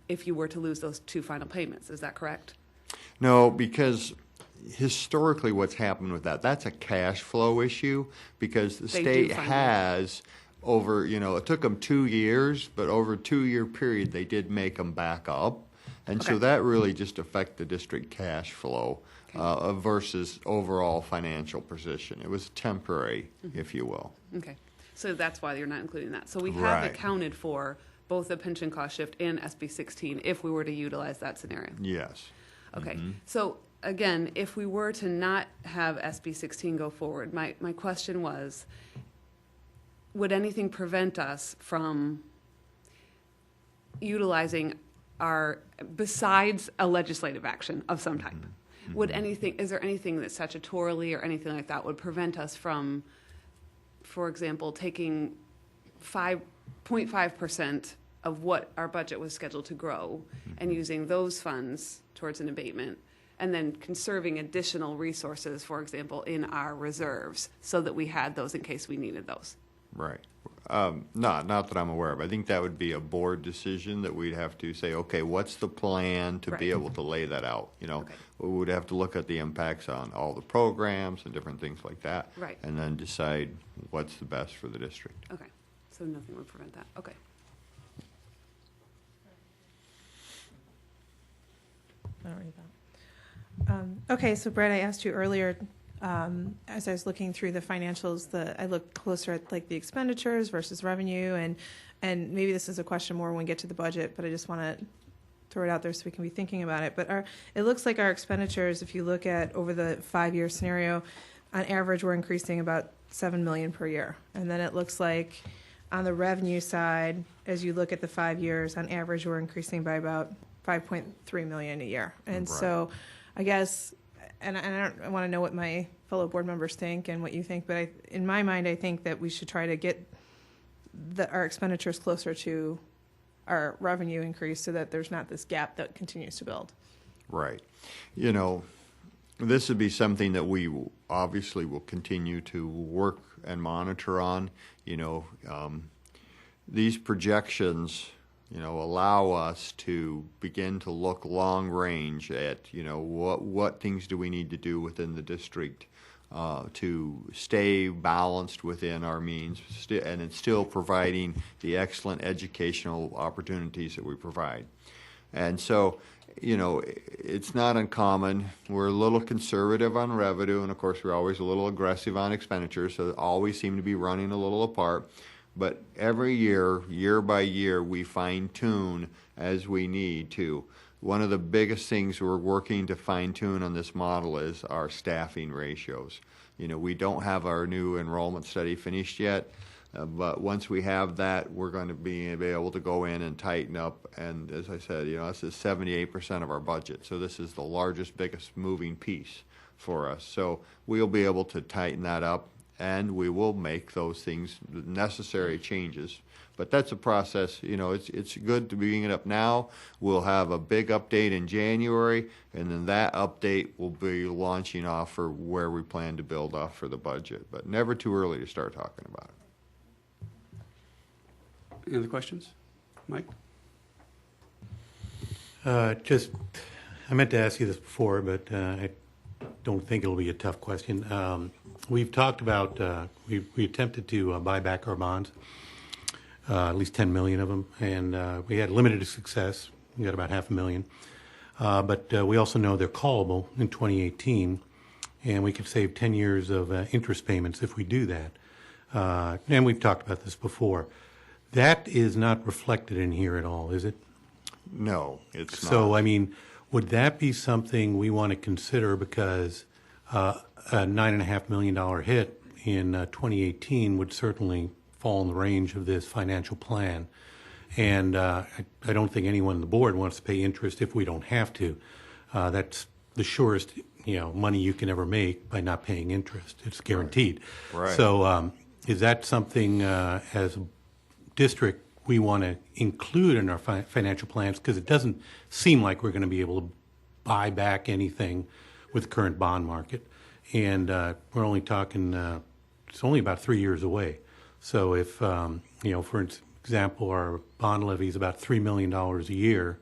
F: if you were to lose those 2 final payments. Is that correct?
L: No, because historically what's happened with that's a cash flow issue, because the state has over, you know, it took them 2 years, but over a 2-year period they did make them back up, and so that really just affect the district cash flow versus overall financial position. It was temporary, if you will.
F: Okay, so that's why you're not including that. So we have accounted for both the pension cost shift and SB 16 if we were to utilize that scenario.
L: Yes.
F: Okay, so again, if we were to not have SB 16 go forward, my question was, would anything prevent us from utilizing our, besides a legislative action of some type? Would anything, is there anything that statutorily or anything like that would prevent us from, for example, taking 0.5% of what our budget was scheduled to grow and using those funds towards an abatement, and then conserving additional resources, for example, in our reserves, so that we had those in case we needed those?
L: Right. Not that I'm aware of. I think that would be a board decision that we'd have to say, okay, what's the plan to be
F: Right.
L: able to lay that out? You know,
F: Okay.
L: we would have to look at the impacts on all the programs and different things like that.
F: Right.
L: And then decide what's the best for the district.
F: Okay, so nothing would prevent that, okay.
H: I'll read that. Okay, so Brett, I asked you earlier, as I was looking through the financials, I looked closer at like the expenditures versus revenue, and maybe this is a question more when we get to the budget, but I just want to throw it out there so we can be thinking about it. But it looks like our expenditures, if you look at over the 5-year scenario, on average, we're increasing about $7 million per year. And then it looks like on the revenue side, as you look at the 5 years, on average, we're increasing by about $5.3 million a year. And
L: Right.
H: so I guess, and I want to know what my fellow board members think and what you think, but in my mind, I think that we should try to get our expenditures closer to our revenue increase so that there's not this gap that continues to build.
L: Right. You know, this would be something that we obviously will continue to work and monitor on. You know, these projections, you know, allow us to begin to look long range at, you know, what things do we need to do within the district to stay balanced within our means, and it's still providing the excellent educational opportunities that we provide. And so, you know, it's not uncommon. We're a little conservative on revenue, and of course, we're always a little aggressive on expenditures, so they always seem to be running a little apart. But every year, year by year, we fine-tune as we need to. One of the biggest things we're working to fine-tune on this model is our staffing ratios. You know, we don't have our new enrollment study finished yet, but once we have that, we're going to be able to go in and tighten up. And as I said, you know, this is 78% of our budget, so this is the largest, biggest moving piece for us. So we'll be able to tighten that up, and we will make those things, necessary changes. But that's a process. You know, it's good to be bringing it up now. We'll have a big update in January, and then that update will be launching off for where we plan to build off for the budget. But never too early to start talking about it.
A: Any other questions? Mike?
J: I meant to ask you this before, but I don't think it'll be a tough question. We've talked about, we attempted to buy back our bonds, at least 10 million of them, and we had limited success. We got about 500,000. But we also know they're callable in 2018, and we could save 10 years of interest payments if we do that. And we've talked about this before. That is not reflected in here at all, is it?
L: No, it's not.
J: So, I mean, would that be something we want to consider, because a $9.5 million hit in 2018 would certainly fall in the range of this financial plan. And I don't think anyone on the board wants to pay interest if we don't have to. That's the surest, you know, money you can ever make by not paying interest. It's guaranteed.
L: Right.
J: So is that something as a district we want to include in our financial plans? Because it doesn't seem like we're going to be able to buy back anything with the current bond market. And we're only talking, it's only about 3 years away. So if, you know, for example, our bond levy is about $3 million a year,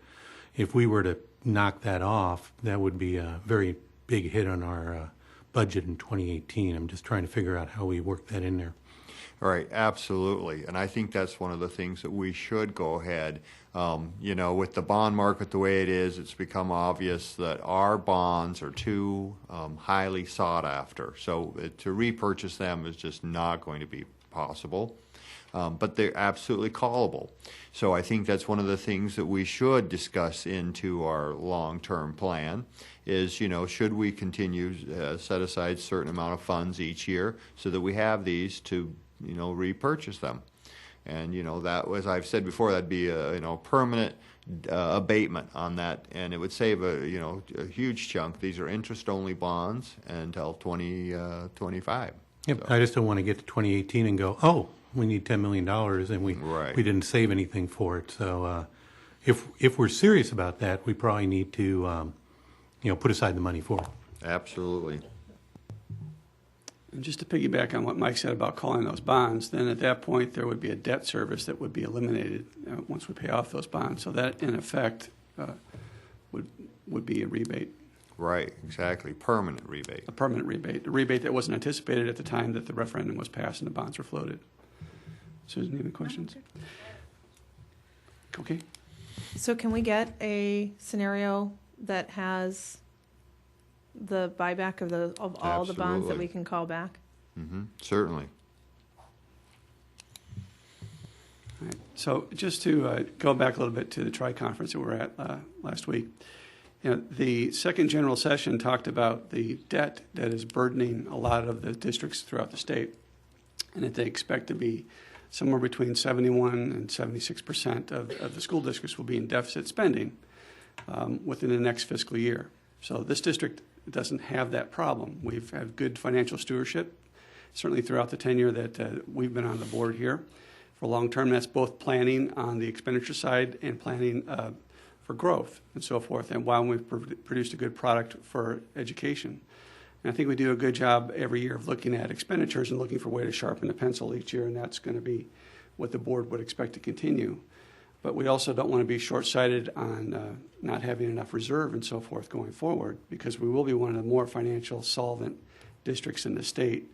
J: if we were to knock that off, that would be a very big hit on our budget in 2018. I'm just trying to figure out how we work that in there.
L: Right, absolutely. And I think that's one of the things that we should go ahead. You know, with the bond market the way it is, it's become obvious that our bonds are too highly sought after. So to repurchase them is just not going to be possible. But they're absolutely callable. So I think that's one of the things that we should discuss into our long-term plan is, should we continue set aside a certain amount of funds each year so that we have these to, repurchase them. And, that was, I've said before, that'd be a, permanent abatement on that, and it would save a huge chunk. These are interest-only bonds until 2025.
J: Yep.
L: So.
J: I just don't want to get to 2018 and go, oh, we need $10 million, and we didn't save anything for it. So if we're serious about that, we probably need to put aside the money for it.
L: Absolutely.
A: And just to piggyback on what Mike said about calling those bonds, then at that point there would be a debt service that would be eliminated once we pay off those bonds. So that, in effect, would be a rebate.
L: Right, exactly. Permanent rebate.
A: A permanent rebate. A rebate that wasn't anticipated at the time that the referendum was passed and the bonds were floated. Susan, any questions? Okay.
H: So can we get a scenario that has the buyback of all the bonds that
L: Absolutely.
H: we can call back?
L: Certainly.
A: All right. So just to go back a little bit to the tri-conference that we were at last week, the second general session talked about the debt that is burdening a lot of the districts throughout the state, and that they expect to be somewhere between 71 and 76% of the school districts will be in deficit spending within the next fiscal year. So this district doesn't have that problem. We've had good financial stewardship, certainly throughout the tenure that we've been on the board here. For long term, that's both planning on the expenditure side and planning for growth and so forth, and while we've produced a good product for education. And I think we do a good job every year of looking at expenditures and looking for a way to sharpen the pencil each year, and that's going to be what the board would expect to continue. But we also don't want to be short-sighted on not having enough reserve and so forth going forward, because we will be one of the more financial solvent districts in the state.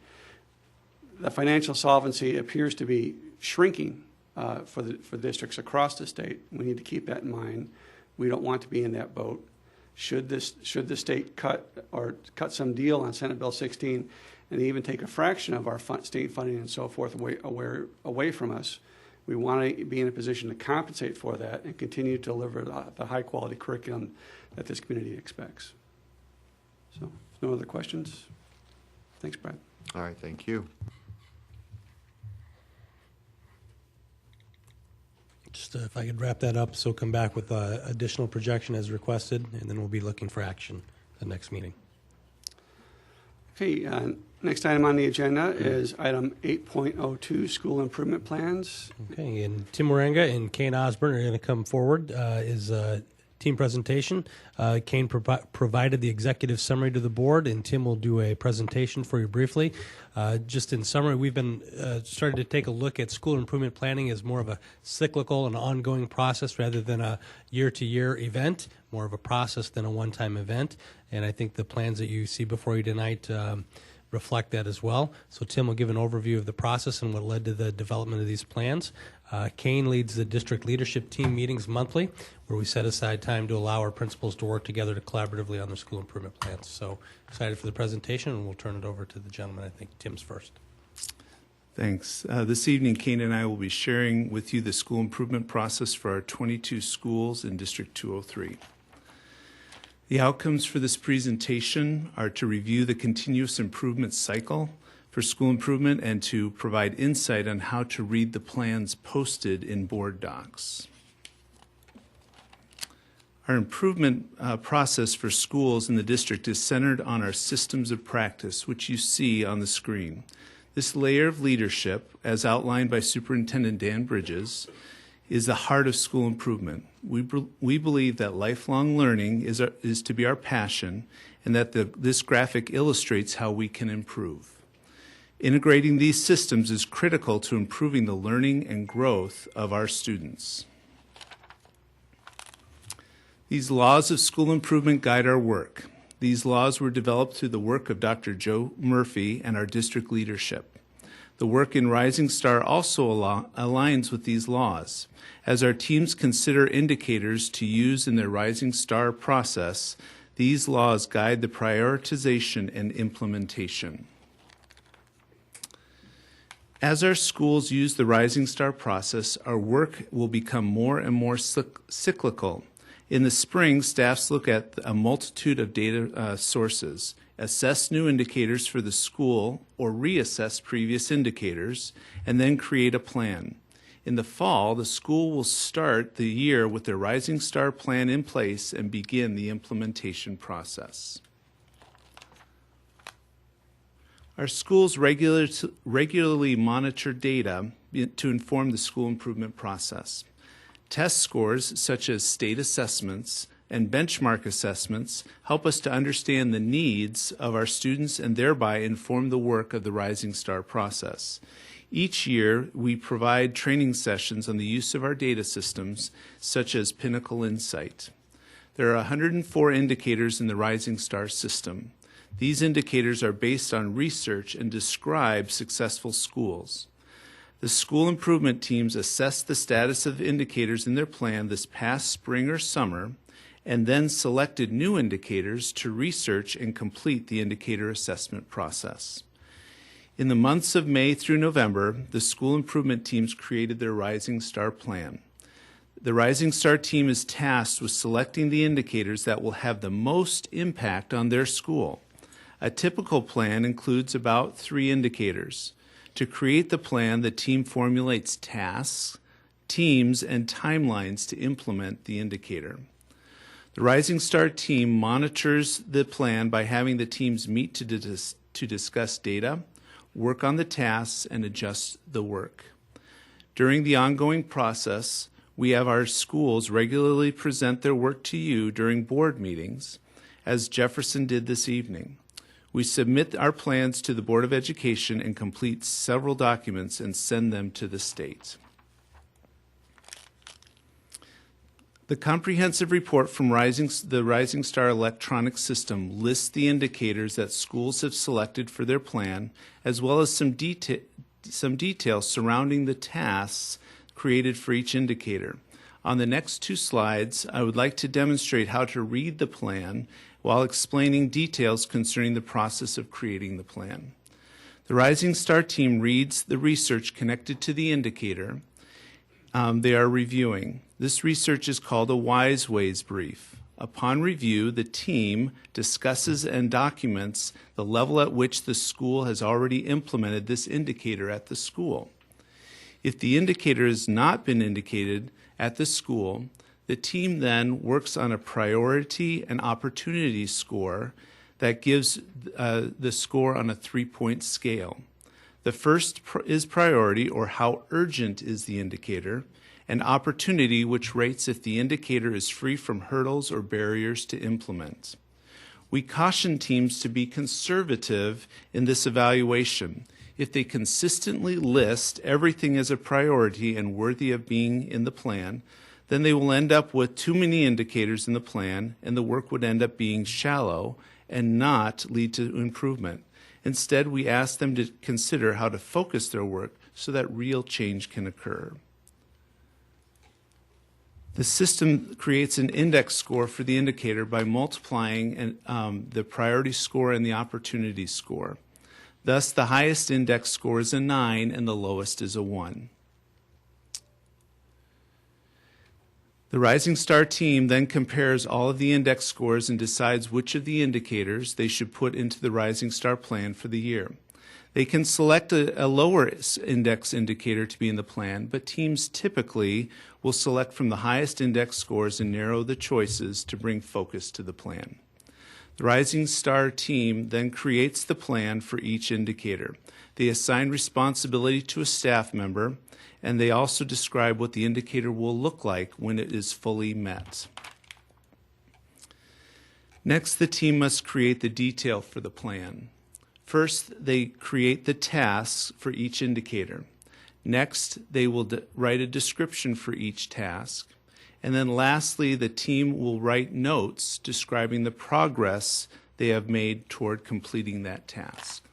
A: The financial solvency appears to be shrinking for districts across the state. We need to keep that in mind. We don't want to be in that boat. Should the state cut some deal on Senate Bill 16 and even take a fraction of our state funding and so forth away from us, we want to be in a position to compensate for that and continue to deliver the high-quality curriculum that this community expects. So, no other questions? Thanks, Brad.
L: All right, thank you.
E: Just if I could wrap that up, so come back with additional projection as requested, and then we'll be looking for action at the next meeting.
A: Okay, next item on the agenda is item 8.02, school improvement plans.
E: Okay, and Tim Morenga and Kane Osborne are going to come forward is a team presentation. Kane provided the executive summary to the board, and Tim will do a presentation for you briefly. Just in summary, we've been starting to take a look at school improvement planning as more of a cyclical and ongoing process rather than a year-to-year event, more of a process than a one-time event. And I think the plans that you see before you tonight reflect that as well. So Tim will give an overview of the process and what led to the development of these plans. Kane leads the district leadership team meetings monthly, where we set aside time to allow our principals to work together to collaboratively on their school improvement plans. So excited for the presentation, and we'll turn it over to the gentleman. I think Tim's first.
I: Thanks. This evening, Kane and I will be sharing with you the school improvement process for our 22 schools in District 203. The outcomes for this presentation are to review the continuous improvement cycle for school improvement and to provide insight on how to read the plans posted in board docs. Our improvement process for schools in the district is centered on our systems of practice, which you see on the screen. This layer of leadership, as outlined by Superintendent Dan Bridges, is the heart of school improvement. We believe that lifelong learning is to be our passion, and that this graphic illustrates how we can improve. Integrating these systems is critical to improving the learning and growth of our students. These laws of school improvement guide our work. These laws were developed through the work of Dr. Joe Murphy and our district leadership. The work in Rising Star also aligns with these laws. As our teams consider indicators to use in their Rising Star process, these laws guide the prioritization and implementation. As our schools use the Rising Star process, our work will become more and more cyclical. In the spring, staffs look at a multitude of data sources, assess new indicators for the school or reassess previous indicators, and then create a plan. In the fall, the school will start the year with their Rising Star plan in place and begin the implementation process. Our schools regularly monitor data to inform the school improvement process. Test scores, such as state assessments and benchmark assessments, help us to understand the needs of our students and thereby inform the work of the Rising Star process. Each year, we provide training sessions on the use of our data systems, such as Pinnacle Insight. There are 104 indicators in the Rising Star system. These indicators are based on research and describe successful schools. The school improvement teams assessed the status of indicators in their plan this past spring or summer, and then selected new indicators to research and complete the indicator assessment process. In the months of May through November, the school improvement teams created their Rising Star plan. The Rising Star team is tasked with selecting the indicators that will have the most impact on their school. A typical plan includes about 3 indicators. To create the plan, the team formulates tasks, teams, and timelines to implement the indicator. The Rising Star team monitors the plan by having the teams meet to discuss data, work on the tasks, and adjust the work. During the ongoing process, we have our schools regularly present their work to you during board meetings, as Jefferson did this evening. We submit our plans to the Board of Education and complete several documents and send them to the state. The comprehensive report from the Rising Star electronic system lists the indicators that schools have selected for their plan, as well as some details surrounding the tasks created for each indicator. On the next 2 slides, I would like to demonstrate how to read the plan while explaining details concerning the process of creating the plan. The Rising Star team reads the research connected to the indicator they are reviewing. This research is called a Wise Ways brief. Upon review, the team discusses and documents the level at which the school has already implemented this indicator at the school. If the indicator has not been indicated at the school, the team then works on a priority and opportunity score that gives the score on a 3-point scale. The first is priority, or how urgent is the indicator, and opportunity, which rates if the indicator is free from hurdles or barriers to implement. We caution teams to be conservative in this evaluation. If they consistently list everything as a priority and worthy of being in the plan, then they will end up with too many indicators in the plan, and the work would end up being shallow and not lead to improvement. Instead, we ask them to consider how to focus their work so that real change can occur. The system creates an index score for the indicator by multiplying the priority score and the opportunity score. Thus, the highest index score is a 9 and the lowest is a 1. The Rising Star team then compares all of the index scores and decides which of the indicators they should put into the Rising Star plan for the year. They can select a lower index indicator to be in the plan, but teams typically will select from the highest index scores and narrow the choices to bring focus to the plan. The Rising Star team then creates the plan for each indicator. They assign responsibility to a staff member, and they also describe what the indicator will look like when it is fully met. Next, the team must create the detail for the plan. First, they create the tasks for each indicator. Next, they will write a description for each task. And then lastly, the team will write notes describing the progress they have made toward completing that task.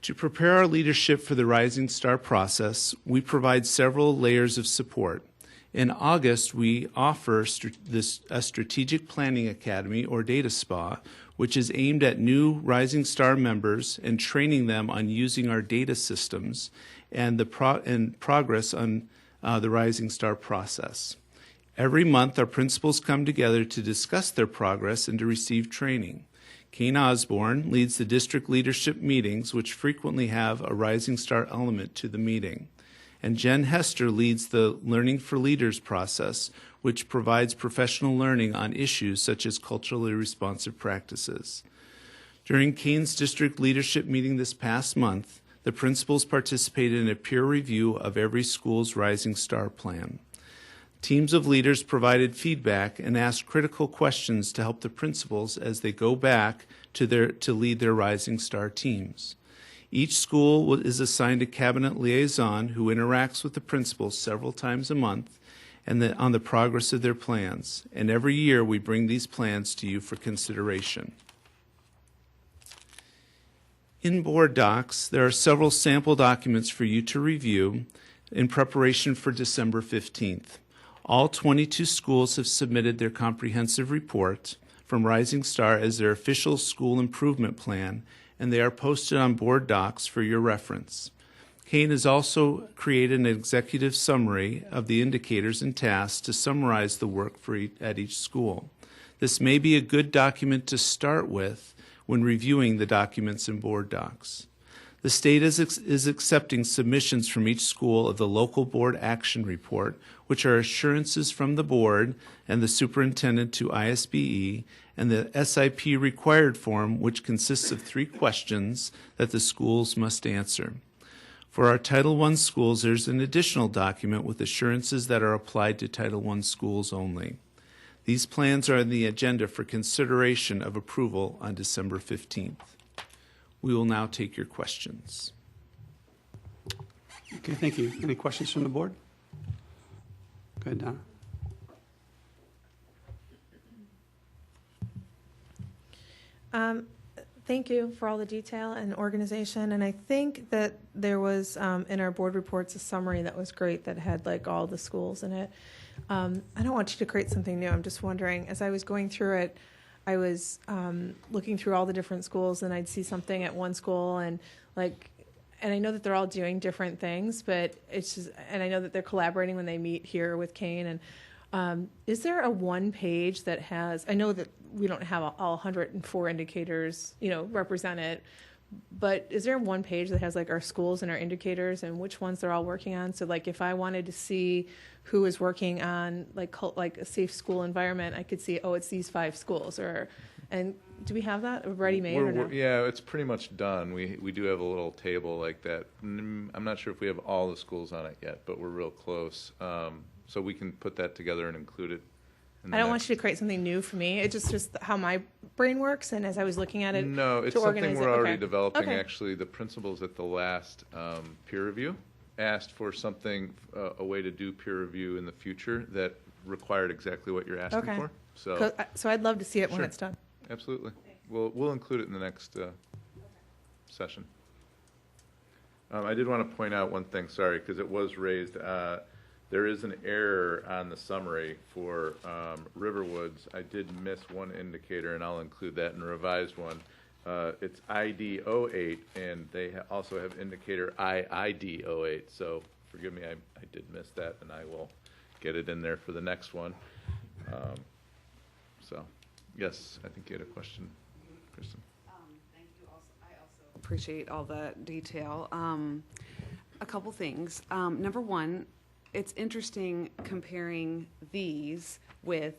I: To prepare our leadership for the Rising Star process, we provide several layers of support. In August, we offer a strategic planning academy, or data spa, which is aimed at new Rising Star members and training them on using our data systems and progress on the Rising Star process. Every month, our principals come together to discuss their progress and to receive training. Kane Osborne leads the district leadership meetings, which frequently have a Rising Star element to the meeting. And Jen Hester leads the Learning for Leaders process, which provides professional learning on issues such as culturally responsive practices. During Kane's district leadership meeting this past month, the principals participated in a peer review of every school's Rising Star plan. Teams of leaders provided feedback and asked critical questions to help the principals as they go back to lead their Rising Star teams. Each school is assigned a cabinet liaison who interacts with the principals several times a month and on the progress of their plans. And every year we bring these plans to you for consideration. In board docs, there are several sample documents for you to review in preparation for December 15th. All 22 schools have submitted their comprehensive report from Rising Star as their official school improvement plan, and they are posted on board docs for your reference. Kane has also created an executive summary of the indicators and tasks to summarize the work at each school. This may be a good document to start with when reviewing the documents in board docs. The state is accepting submissions from each school of the local board action report, which are assurances from the board and the superintendent to ISBE, and the SIP required form, which consists of 3 questions that the schools must answer. For our Title I schools, there's an additional document with assurances that are applied to Title I schools only. These plans are on the agenda for consideration of approval on December 15th. We will now take your questions.
A: Okay, thank you. Any questions from the board? Go ahead, Donna.
H: Thank you for all the detail and organization. And I think that there was in our board reports a summary that was great that had like all the schools in it. I don't want you to create something new. I'm just wondering, as I was going through it, I was looking through all the different schools, and I'd see something at one school, and I know that they're all doing different things, but it's just, and I know that they're collaborating when they meet here with Kane. And is there a one page that has? I know that we don't have all 104 indicators, represented, but is there one page that has like our schools and our indicators and which ones they're all working on? So like if I wanted to see who is working on like a safe school environment, I could see, oh, it's these 5 schools. And do we have that already made or no?
K: Yeah, it's pretty much done. We do have a little table like that. I'm not sure if we have all the schools on it yet, but we're real close. So we can put that together and include it.
H: I don't want you to create something new for me. It's just how my brain works, and as I was looking at it,
K: no, it's
H: to
K: something
H: organize
K: we're
H: it.
K: already
H: Okay.
K: developing.
H: Okay.
K: Actually, the principals at the last peer review asked for something, a way to do peer review in the future that required exactly what you're asking
H: Okay.
K: for. So
H: I'd love to see it when
K: Sure.
H: it's done.
K: absolutely, we'll include it in the next session. I did want to point out one thing, sorry, because it was raised. There is an error on the summary for Riverwoods. I did miss one indicator, and I'll include that in a revised one. It's ID 08, and they also have indicator IID 08. So forgive me, I did miss that, and I will get it in there for the next one. So, yes, I think you had a question, Kristen.
F: Thank you. I also appreciate all the detail. A couple things. Number one, it's interesting comparing these with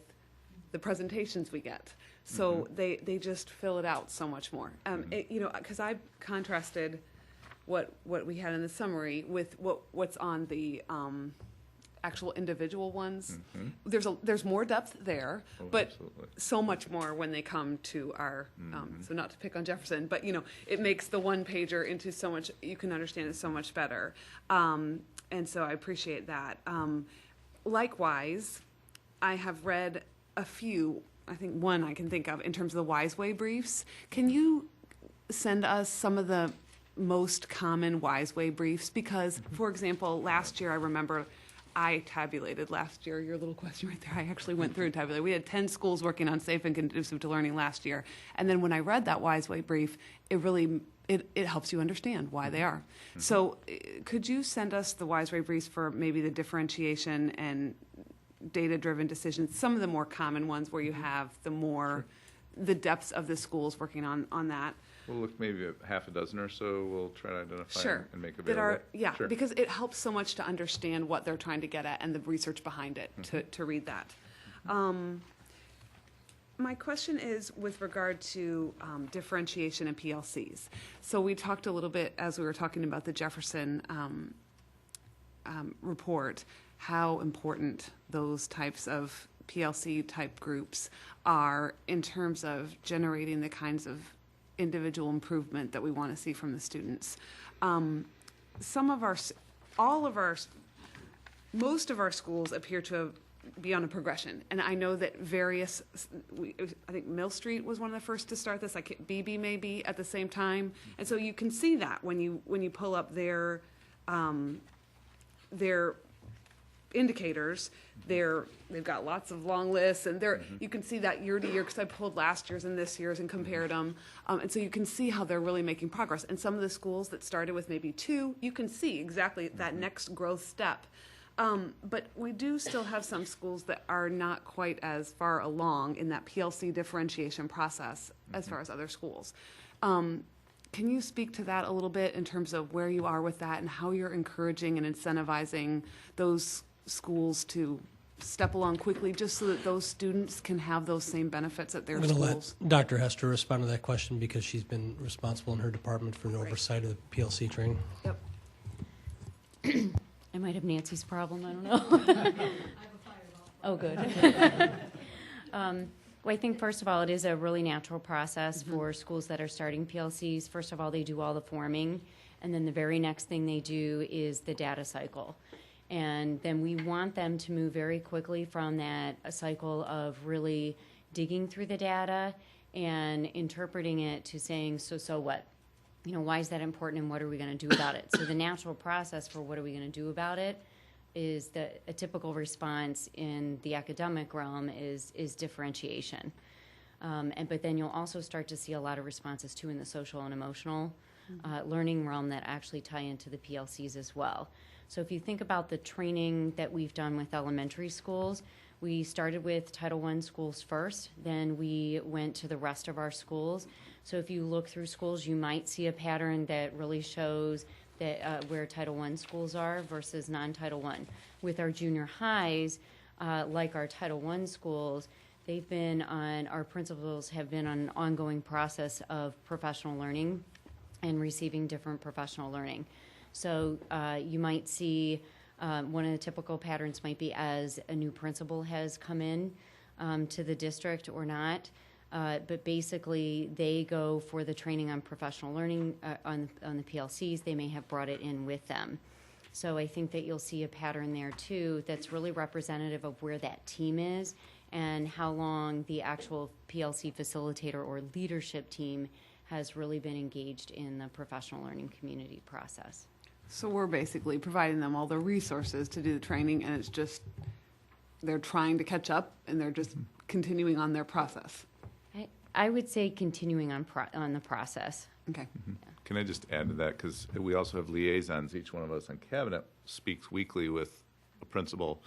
F: the presentations we get. So they just fill it out so much more. Because I contrasted what we had in the summary with what's on the actual individual ones. There's more depth there, but
K: absolutely.
F: so much more when they come to our. So not to pick on Jefferson, but it makes the one pager into so much. You can understand it so much better. And so I appreciate that. Likewise, I have read a few, I think one I can think of, in terms of the Wise Way briefs. Can you send us some of the most common Wise Way briefs? Because, for example, last year I remember I tabulated last year, your little question right there, I actually went through and tabulated. We had 10 schools working on safe and conducive to learning last year. And then when I read that Wise Way brief, it really, it helps you understand why they are. So could you send us the Wise Way briefs for maybe the differentiation and data-driven decisions, some of the more common ones where you have the more, the depths of the schools working on that?
K: We'll look maybe at half a dozen or so. We'll try to identify
F: Sure.
K: and make
F: That
K: available.
F: are, yeah,
K: Sure.
F: because it helps so much to understand what they're trying to get at and the research behind it to read that. My question is with regard to differentiation and PLCs. So we talked a little bit as we were talking about the Jefferson report, how important those types of PLC type groups are in terms of generating the kinds of individual improvement that we want to see from the students. Some of our, all of our, most of our schools appear to be on a progression, and I know that various, I think Mill Street was one of the first to start this, like BB maybe at the same time, and so you can see that when you pull up their indicators, they've got lots of long lists, and you can see that year to year, because I pulled last year's and this year's and compared them, and so you can see how they're really making progress. And some of the schools that started with maybe 2, you can see exactly that next growth step. But we do still have some schools that are not quite as far along in that PLC differentiation process as far as other schools. Can you speak to that a little bit in terms of where you are with that and how you're encouraging and incentivizing those schools to step along quickly just so that those students can have those same benefits at their
E: I'm going to
F: schools?
E: let Dr. Hester respond to that question because she's been responsible in her department for the oversight of the PLC training.
F: Yep.
M: I might have Nancy's problem, I don't know. Oh, good. Well, I think, first of all, it is a really natural process for schools that are starting PLCs. First of all, they do all the forming, and then the very next thing they do is the data cycle. And then we want them to move very quickly from that cycle of really digging through the data and interpreting it to saying, so what? You know, why is that important and what are we going to do about it? So the natural process for what are we going to do about it is that a typical response in the academic realm is differentiation. But then you'll also start to see a lot of responses too in the social and emotional learning realm that actually tie into the PLCs as well. So if you think about the training that we've done with elementary schools, we started with Title I schools first, then we went to the rest of our schools. So if you look through schools, you might see a pattern that really shows that where Title I schools are versus non-Title I. With our junior highs, like our Title I schools, our principals have been on an ongoing process of professional learning and receiving different professional learning. So you might see one of the typical patterns might be as a new principal has come in to the district or not. But basically, they go for the training on professional learning on the PLCs. They may have brought it in with them. So I think that you'll see a pattern there, too, that's really representative of where that team is and how long the actual PLC facilitator or leadership team has really been engaged in the professional learning community process.
F: So we're basically providing them all the resources to do the training, and it's just they're trying to catch up, and they're just continuing on their process.
M: I would say continuing on the process.
F: Okay.
K: Can I just add to that? Because we also have liaisons. Each one of us on cabinet speaks weekly with a principal.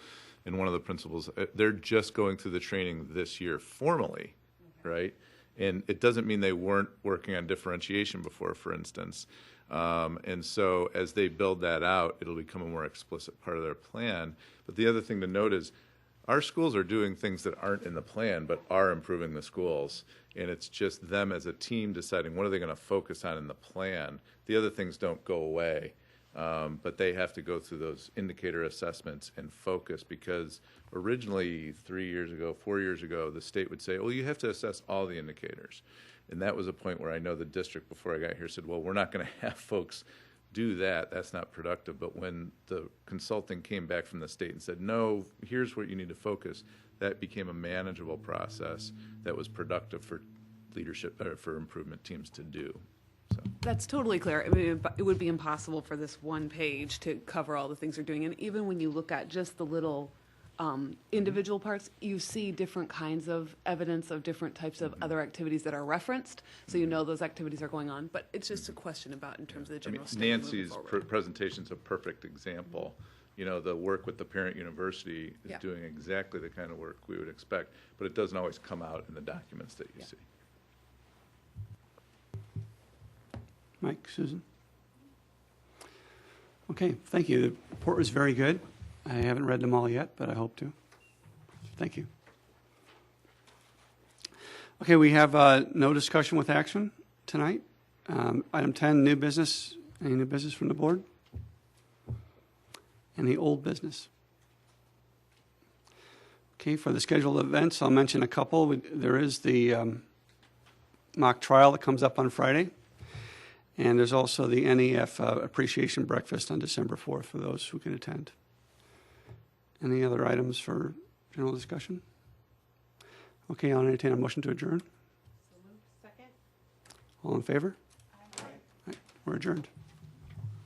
K: And one of the principals, they're just going through the training this year formally, right? And it doesn't mean they weren't working on differentiation before, for instance. And so as they build that out, it'll become a more explicit part of their plan. But the other thing to note is our schools are doing things that aren't in the plan but are improving the schools. And it's just them as a team deciding what are they going to focus on in the plan. The other things don't go away, but they have to go through those indicator assessments and focus, because originally 4 years ago, the state would say, well, you have to assess all the indicators. And that was a point where I know the district before I got here said, well, we're not going to have folks do that. That's not productive. But when the consulting came back from the state and said, no, here's what you need to focus, that became a manageable process that was productive for leadership, or for improvement teams to do. So.
F: That's totally clear. I mean, it would be impossible for this one page to cover all the things they're doing. And even when you look at just the little individual parts, you see different kinds of evidence of different types of other activities that are referenced. So you know those activities are going on. But it's just a question about in terms of the general state moving
K: Nancy's
F: forward.
K: presentation is a perfect example. You know, the work with the parent university is
F: Yeah.
K: doing exactly the kind of work we would expect, but it doesn't always come out in the documents that you see.
A: Mike, Susan? Okay, thank you. The report was very good. I haven't read them all yet, but I hope to. Thank you. Okay, we have no discussion with action tonight. Item 10, new business. Any new business from the board? Any old business? Okay, for the scheduled events, I'll mention a couple. There is the mock trial that comes up on Friday. And there's also the NEF Appreciation Breakfast on December 4th for those who can attend. Any other items for general discussion? Okay, I'll entertain a motion to adjourn.
G: Second.
A: All in favor? Aye. We're adjourned.